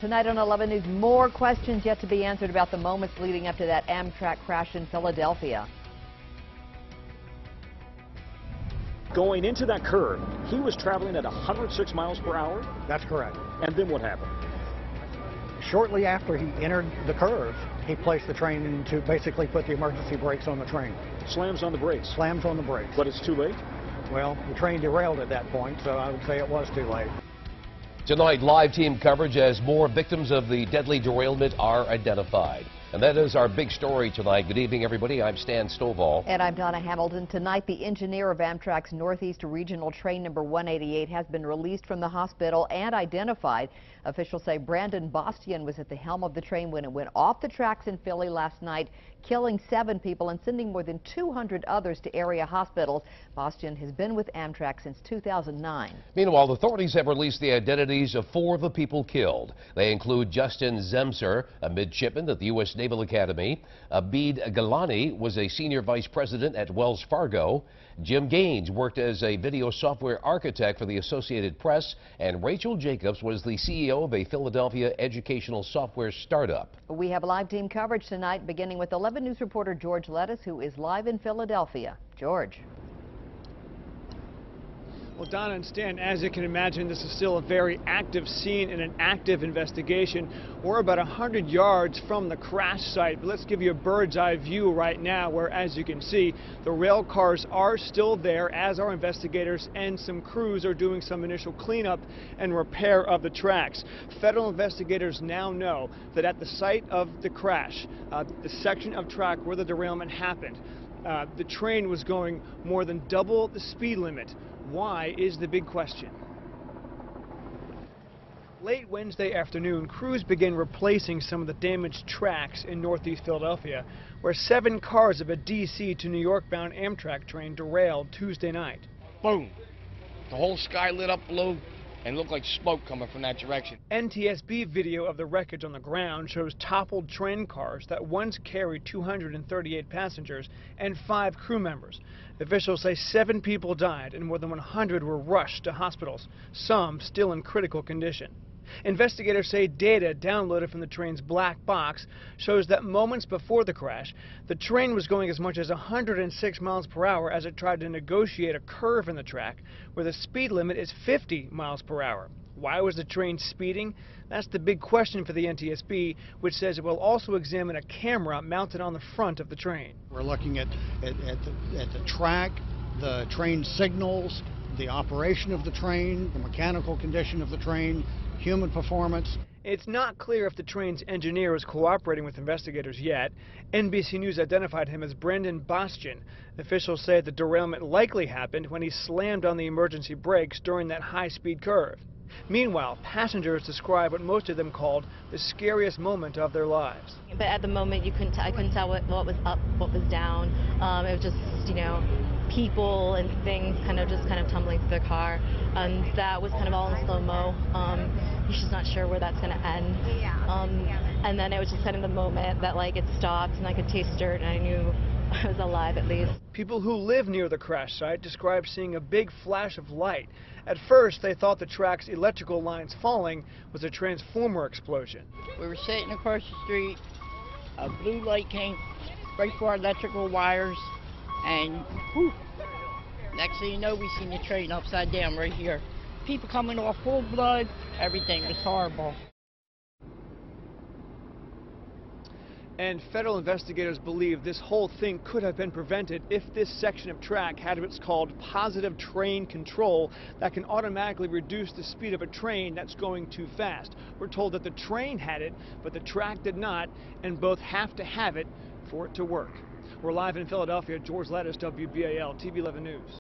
Tonight on 11 News, more questions yet to be answered about the moments leading up to that Amtrak crash in Philadelphia. Going into that curve, he was traveling at 106 miles per hour? That's correct. And then what happened? Shortly after he entered the curve, he placed the train to basically put the emergency brakes on the train. Slams on the brakes. Slams on the brakes. But it's too late? Well, the train derailed at that point, so I would say it was too late. Tonight, live team coverage as more victims of the deadly derailment are identified. And that is our big story tonight. Good evening, everybody. I'm Stan Stovall. And I'm Donna Hamilton. Tonight, the engineer of Amtrak's Northeast Regional Train number 188 has been released from the hospital and identified. Officials say Brandon Bastian was at the helm of the train when it went off the tracks in Philly last night, killing 7 people and sending more than 200 others to area hospitals. Bastian has been with Amtrak since 2009. Meanwhile, authorities have released the identities of 4 of the people killed. They include Justin Zemser, a midshipman at the U.S. Naval Academy. Abid Galani was a senior vice president at Wells Fargo. Jim Gaines worked as a video software architect for the Associated Press. And Rachel Jacobs was the CEO of a Philadelphia educational software startup. We have live team coverage tonight, beginning with 11 News reporter George Lettuce, who is live in Philadelphia. George. Well, Donna and Stan, as you can imagine, this is still a very active scene and an active investigation. We're about 100 yards from the crash site, but let's give you a bird's eye view right now where, as you can see, the rail cars are still there as our investigators and some crews are doing some initial cleanup and repair of the tracks. Federal investigators now know that at the site of the crash, the section of track where the derailment happened, the train was going more than double the speed limit. Why is the big question. Late Wednesday afternoon, crews began replacing some of the damaged tracks in Northeast Philadelphia, where 7 cars of a D.C. to New York bound Amtrak train derailed Tuesday night. Boom! The whole sky lit up blue and looked like smoke coming from that direction. NTSB video of the wreckage on the ground shows toppled train cars that once carried 238 passengers and 5 crew members. Officials say 7 people died and more than 100 were rushed to hospitals, some still in critical condition. Investigators say data downloaded from the train's black box shows that moments before the crash, the train was going as much as 106 miles per hour as it tried to negotiate a curve in the track where the speed limit is 50 miles per hour. Why was the train speeding? That's the big question for the NTSB, which says it will also examine a camera mounted on the front of the train. We're looking at the track, the train signals, the operation of the train, the mechanical condition of the train, human performance. It's not clear if the train's engineer is cooperating with investigators yet. NBC News identified him as Brandon Bastian. Officials say the derailment likely happened when he slammed on the emergency brakes during that high-speed curve. Meanwhile, passengers describe what most of them called the scariest moment of their lives. But at the moment, I couldn't tell what was up, what was down. It was just, people and things kind of tumbling through the car. And that was kind of all in slow-mo. You're just not sure where that's going to end. And then it was just kind of the moment that it stopped and I could taste dirt and I knew I was alive at least. People who live near the crash site describe seeing a big flash of light. At first, they thought the track's electrical lines falling was a transformer explosion. We were sitting across the street. A blue light came right for our electrical wires, and whew, next thing you know, we seen the train upside down right here. People coming off full blood. Everything was horrible. And federal investigators believe this whole thing could have been prevented if this section of track had what's called positive train control that can automatically reduce the speed of a train that's going too fast. We're told that the train had it, but the track did not, and both have to have it for it to work. We're live in Philadelphia. George Lettuce, WBAL TV 11 News.